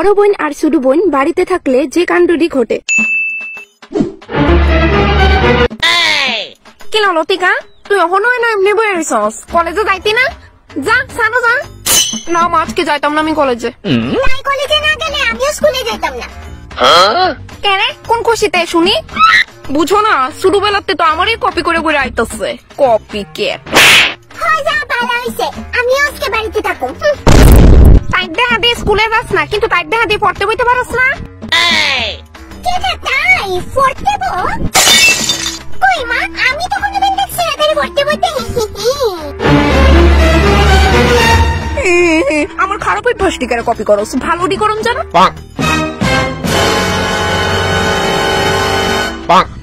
বড় বোন আর ছোট বোন বাড়িতে থাকলে যে কাণ্ডটি ঘটে। কি লতিকা, তুই এখনো না এমনি বয়ে রইছস? কলেজে যাইতি না? যা সানো যা। না মা, আজকে যাইতাম না আমি কলেজে। তাই কলেজে না গেলে আমিও স্কুলে যাইতাম না। কেরে কোন খুশিতে শুনি? বুঝো না, ছোটবেলাতে তো আমারই কপি করে করে আইতাছে। কপি কে হয় যা, ভালো হইছে, আমিও আজকে বাড়িতে থাকো। তাই দেখা দিয়ে স্কুলে যাস না, কিন্তু তাই দেখা দিয়ে পড়তে বইতে পারস না। কেটা তাই পড়তে বল? কই মা, আমি তো কোনোদিন দেখছি না তারে পড়তে বলতে। আমার খারাপ অভ্যাস টিকারে কপি করস, ভালো ডি করুন জানো।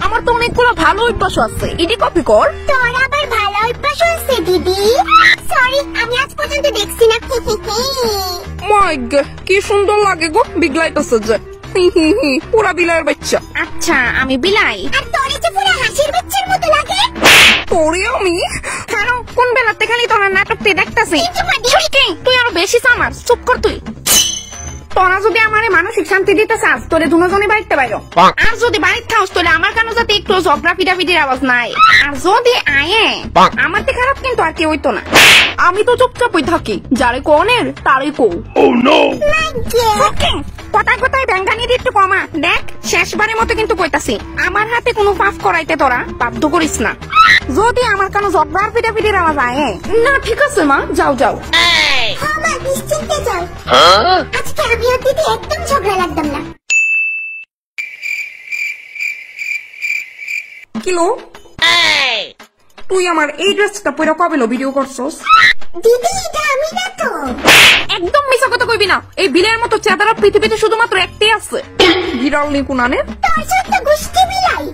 আমার তো অনেকগুলো ভালো অভ্যাস আছে, এটি কপি কর। তোর আবার ভালো অভ্যাস আছে দিদি? সরি, আমি আজ পর্যন্ত দেখছি না। মাই গড, কি সুন্দর লাগে গো, বিগলাইতেছে যে। পুরা বিলাইয়ের বাচ্চা। আচ্ছা আমি বিলাই, আর তোরে যে পুরো হাসির বাচ্চার মতো লাগে। তোরে আমি কেন কোন বেলাতে খালি তোর নাটকটি দেখতেছি? তুই আরো বেশি চামার, চুপ কর তুই। তোরা যদি আমার মানসিক শান্তি দিতে চাস, তোরে দুজনে বাড়িতে বাইর। আর যদি বাড়িতে থাকস, তোলে আমার কেন যাতে একটু ঝগড়া পিটাপিটির আওয়াজ নাই। আর যদি আয়ে আমার তো খারাপ কিন্তু আর কেউ হইতো না। আমি তো চুপচাপই থাকি, যারে কনের তারই কৌ। কথায় কথায় ব্যাঙ্গানি দিয়ে একটু কমা। দেখ শেষবারের মতো কিন্তু কইতাছি, আমার হাতে কোনো পাপ করাইতে তোরা বাধ্য করিস না। যদি আমার কেন ঝগড়ার পিটাপিটির আওয়াজ আয়ে না, ঠিক আছে মা, যাও যাও। মা নিশ্চিন্তে যাও, আজকে আমি আর দিদি একদম ঝগড়া লাগতাম না। কিলো তুই আমার এই ড্রেসটা পরে কবে ভিডিও করছস? দিদি এটা আমি না তো। একদম মিছা কথা কইবি না, এই বিলের মতো চেহারা পৃথিবীতে শুধুমাত্র একটাই আছে, বিড়াল নিকুনানের। তোর সাথে গুষ্টি বিলাই।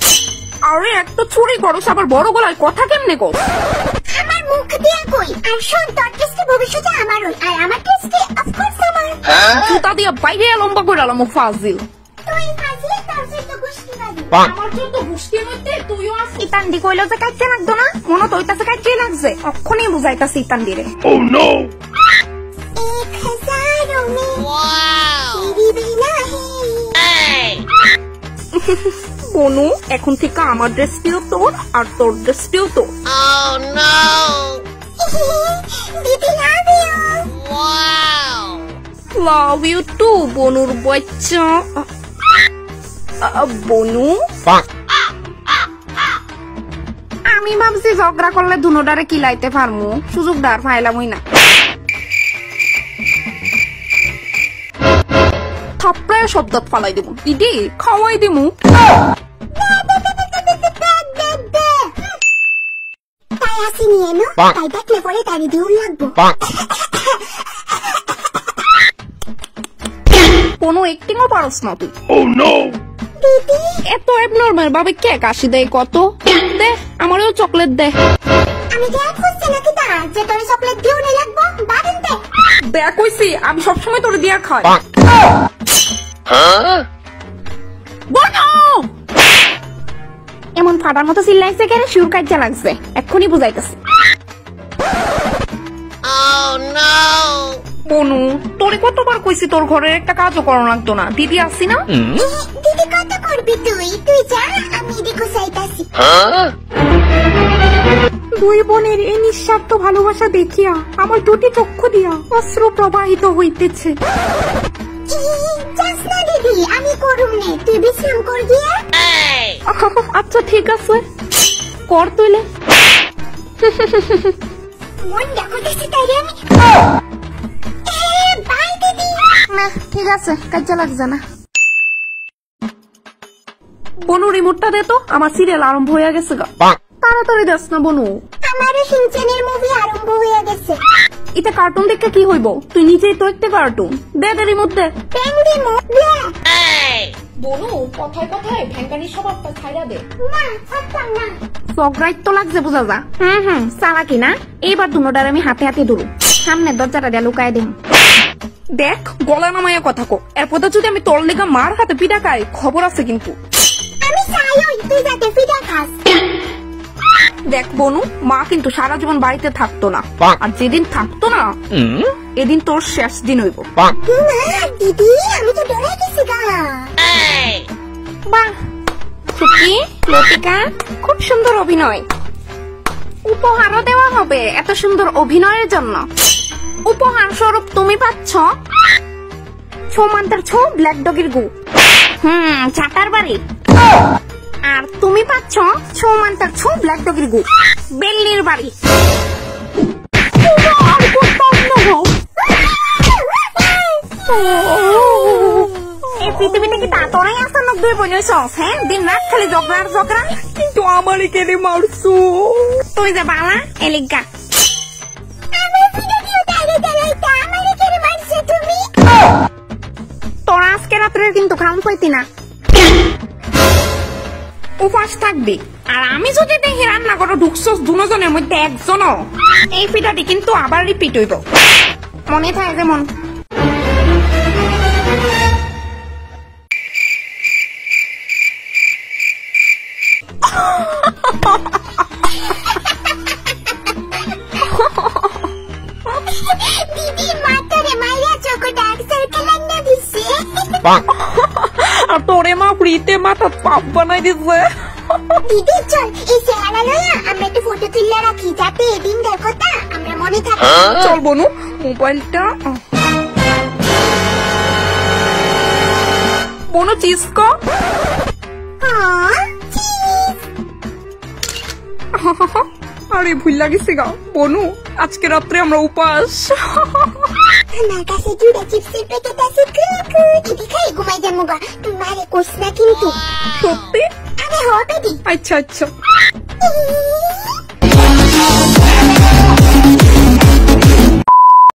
আরে একটা চুরি করস, আবার বড় গলায় কথা কেমনে কর? আমার মুখ দিয়ে কই। আর শোন, তোর টেস্টে ভবিষ্যতে আমারই, আর আমার টেস্টে অফকোর্স আমার। জুতা দিয়ে বাইরে লম্বা করে আলাম ফাজিল। তুই ফাজিল, তোর সাথে গুষ্টি বাজি। আমার তো গুষ্টির মধ্যে তুইও আছিস। ইতান্ডি কইলো যে কাটতে লাগতো না, মনে তো হইতাছে কাটতে লাগছে। অক্ষণে বুঝাইতাছে ইতান্ডিরে। Oh no! 1000 में तेरी बिना है। বনু, এখন থেকে আমার ড্রেসটিও তোর আর তোর ড্রেসটিও তোর। দিদি love you. Love you too বনুর বাচ্চা। বনু, আমি ভাবছি ঝগড়া করলে দুনোটারে কিলাইতে পারমু, সুযোগ দাঁড় ফাইলামই না। থাপড়ায় শব্দ ফালাই দিব, দিদি খাওয়াই দিমু। তাই আসি নিয়ে নো, তাই দেখলে পরে তারি দিউল লাগবো। কোনো একটিংও পারস না তুই। Oh no! দিদি এত এবনর্মাল ভাবে কে কাশি দেয় কত? দে আমারও চকলেট দে। আমি দেখ খুঁজছি নাকি তা যে তোর চকলেট দিউলে লাগবো? বাড়িন দে। দেখ কইছি, আমি সবসময় তোর দিয়া খাই। বনু এমন ফাটার মতো চিল্লাইছে কেন? শিউর কাজে লাগছে, এক্ষুনি বুঝাইতেছে। বনু, তোরে কতবার কইছি তোর ঘরের একটা কাজও করো লাগতো না, দিদি আসছি না। দিদি কত করবি তুই? তুই যা, আমি এদিকে চাইতাছি। দুই বোনের এই নিঃস্বার্থ ভালোবাসা দেখিয়া আমার দুটি চক্ষু দিয়া অশ্রু প্রবাহিত হইতেছে। যাস না দিদি, আমি করুম নে, তুই বিশ্রাম কর গিয়া। আচ্ছা ঠিক আছে, কর তুইলে। মন দেখো দেখছি তাই আমি। বাই দিদি। না ঠিক আছে, কাজে লাগছে না। বনু রিমোটটা দে তো, আমার সিরিয়াল আরম্ভ হয়ে গেছে গা। তাড়াতাড়ি দেস না বনু। আমারও সিনচানের মুভি আরম্ভ হয়ে গেছে। এটা কার্টুন দেখে কি হইব? তুই নিজেই তো একটা কার্টুন। দে দে রিমোট দে। পেঙ্গি মুভি। বনু কথায় কথায় ভ্যাঙ্গানি স্বভাবটা ছাইড়া দে। না থাকতাম না। সগ্রাইট তো লাগছে বোঝা যা। চালাকি না, এইবার দুনোটার আমি হাতে হাতে ধরু, সামনের দরজাটা দিয়ে লুকায় দেব। দেখ গলা নামাইয়া কথা কো, এরপর যদি আমি তোর লেগা মার হাতে পিঠা খাই খবর আছে কিন্তু। আমি চাই তুই যাতে ফিটা খাস। দেখ বনু, মা কিন্তু সারা জীবন বাড়িতে থাকতো না, আর যেদিন থাকতো না এদিন তোর শেষ দিন হইব। দিদি আমি তো ডরে গেছি গা। বাহ সুখী, লতিকা, খুব সুন্দর অভিনয়। উপহারও দেওয়া হবে এত সুন্দর অভিনয়ের জন্য। উপহার স্বরূপ তুমি পাচ্ছ ছৌমান্তার ছৌ ব্ল্যাক ডগের গু, চাটার বাড়ি। আর তুমি পাচ্ছ ছৌমান্তার ছৌ ব্ল্যাক ডগের গু, বেল্লির বাড়ি। এই পৃথিবীতে কি তাড়াতাড়ি আসা 90 বনেছ? হ্যাঁ, দিন রাত খালি ঝগড়া আর ঝগড়া। কিন্তু আমারই কেড়ে মারছো তুই, যে বালা এলিগা। তোরা আজকে রাত্রে কিন্তু খাওন পাইতি না, উপাস থাকবি। আর আমি যদি দেখি রান্না করো ঢুকছস দুজনের মধ্যে একজনও, এই পিঠাটি কিন্তু আবার রিপিট হইব, মনে থাকে যেমন। দিদি মাথারে মাইরা চোখে ডার্ক সার্কেল আইনা দিছে। আর তোরে মা ফ্রিতে মাথা পাপ বানাই দিছে। দিদি চল এই চেহারা লইয়া আমরা একটু ফটো তুললে রাখি, যাতে এদিন কথা আমরা মনে থাকে। চল বনু, মোবাইলটা বনু চিসকো। আরে ভুল লাগিছে গা বনু, আজকে রাত্রে আমরা উপাস। আমার কাছে জুড়ে চিপসের প্যাকেট আছে, এটি খাই ঘুমাই যাবো গা। তুই মারে কোস না কিন্তু। সত্যি? আরে হবে দি। আচ্ছা আচ্ছা।